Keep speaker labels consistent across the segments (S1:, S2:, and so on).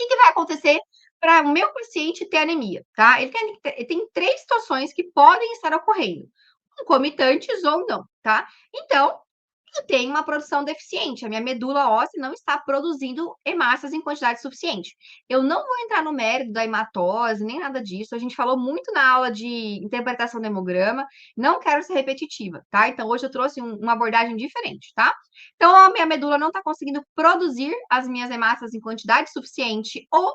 S1: O que vai acontecer para o meu paciente ter anemia, tá? Ele tem 3 situações que podem estar ocorrendo, concomitantes ou não, tá? Então, eu tenho uma produção deficiente, a minha medula óssea não está produzindo hemácias em quantidade suficiente. Eu não vou entrar no mérito da hematose, nem nada disso, a gente falou muito na aula de interpretação do hemograma, não quero ser repetitiva, tá? Então, hoje eu trouxe uma abordagem diferente, tá? Então, a minha medula não está conseguindo produzir as minhas hemácias em quantidade suficiente, ou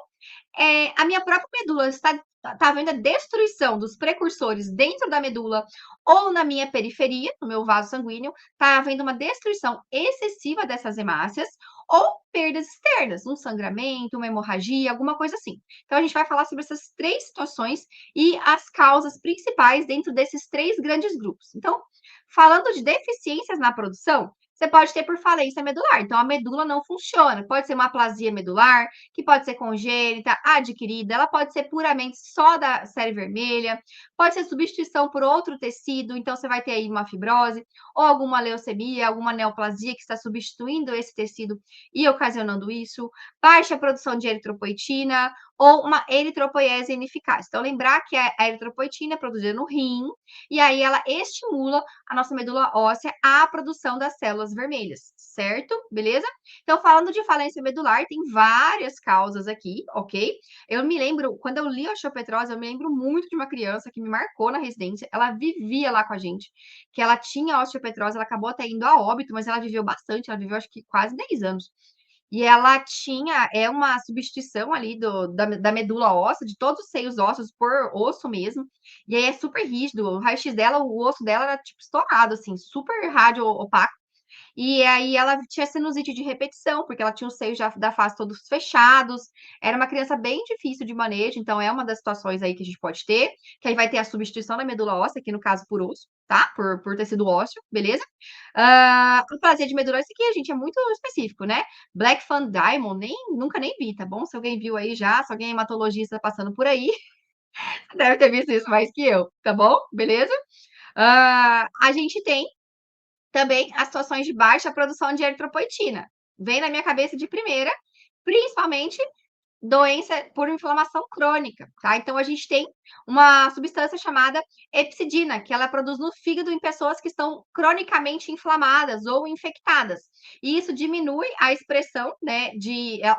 S1: a minha própria medula está havendo a destruição dos precursores dentro da medula ou na minha periferia, no meu vaso sanguíneo, está havendo uma destruição excessiva dessas hemácias ou perdas externas, um sangramento, uma hemorragia, alguma coisa assim. Então, a gente vai falar sobre essas 3 situações e as causas principais dentro desses 3 grandes grupos. Então, falando de deficiências na produção, você pode ter por falência medular. Então, a medula não funciona. Pode ser uma aplasia medular, que pode ser congênita, adquirida, ela pode ser puramente só da série vermelha, pode ser substituição por outro tecido, então você vai ter aí uma fibrose, ou alguma leucemia, alguma neoplasia que está substituindo esse tecido e ocasionando isso, baixa produção de eritropoetina, ou uma eritropoiese ineficaz. Então, lembrar que a eritropoetina é produzida no rim, e aí ela estimula a nossa medula óssea à produção das células vermelhas, certo? Beleza? Então, falando de falência medular, tem várias causas aqui, ok? Eu me lembro, quando eu li a osteopetrose, eu me lembro muito de uma criança que me marcou na residência, ela vivia lá com a gente, que ela tinha osteopetrose, ela acabou até indo a óbito, mas ela viveu bastante, ela viveu acho que quase 10 anos. E ela tinha, uma substituição ali da medula óssea, de todos os seios ósseos por osso mesmo, e aí é super rígido, o raio-x dela, o osso dela era tipo estourado, assim, super rádio opaco, e aí ela tinha sinusite de repetição, porque ela tinha os seios já da face todos fechados. Era uma criança bem difícil de manejo, então é uma das situações aí que a gente pode ter, que aí vai ter a substituição da medula óssea, aqui no caso por osso, tá? Por tecido ósseo, beleza? Aplasia de medula, isso aqui, gente, é muito específico, né? Black Fan Diamond, nunca nem vi, tá bom? Se alguém viu aí já, se alguém é hematologista passando por aí, deve ter visto isso mais que eu, tá bom? Beleza? A gente tem também as situações de baixa produção de eritropoetina. Vem na minha cabeça de primeira, principalmente doença por inflamação crônica, tá? Então, a gente tem uma substância chamada hepsidina, que ela produz no fígado em pessoas que estão cronicamente inflamadas ou infectadas. E isso diminui a expressão, né,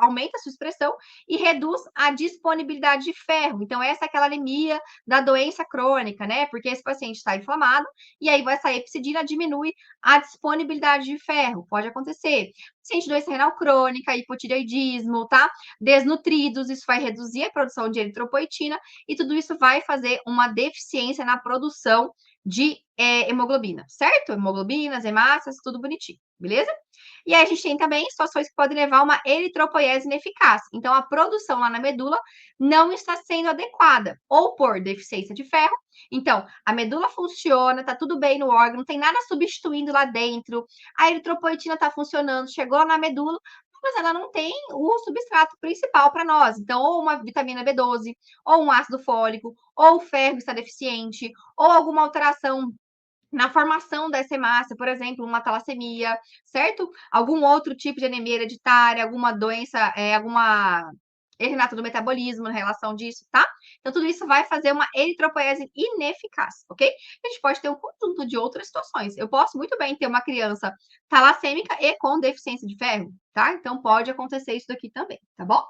S1: aumenta a sua expressão e reduz a disponibilidade de ferro. Então, essa é aquela anemia da doença crônica, né? Porque esse paciente está inflamado e aí essa hepsidina diminui a disponibilidade de ferro. Pode acontecer. Paciente de doença renal crônica, hipotireoidismo, tá? Desnutridos, isso vai reduzir a produção de eritropoetina e tudo isso vai fazer uma deficiência na produção de hemoglobina, certo? Hemoglobinas, hemácias, tudo bonitinho, beleza? E aí a gente tem também situações que podem levar a uma eritropoiese ineficaz. Então, a produção lá na medula não está sendo adequada, ou por deficiência de ferro. Então, a medula funciona, tá tudo bem no órgão, não tem nada substituindo lá dentro, a eritropoetina está funcionando, chegou na medula, mas ela não tem o substrato principal para nós. Então, ou uma vitamina B12, ou um ácido fólico, ou o ferro está deficiente, ou alguma alteração na formação dessa hemácia, por exemplo, uma talassemia, certo? Algum outro tipo de anemia hereditária, alguma doença, alguma erro do metabolismo em relação disso, tá? Então, tudo isso vai fazer uma eritropoiese ineficaz, ok? A gente pode ter um conjunto de outras situações. Eu posso muito bem ter uma criança talassêmica e com deficiência de ferro, tá? Então, pode acontecer isso daqui também, tá bom?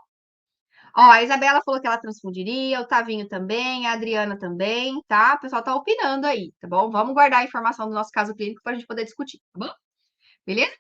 S1: Ó, a Isabela falou que ela transfundiria, o Tavinho também, a Adriana também, tá? O pessoal tá opinando aí, tá bom? Vamos guardar a informação do nosso caso clínico para a gente poder discutir, tá bom? Beleza?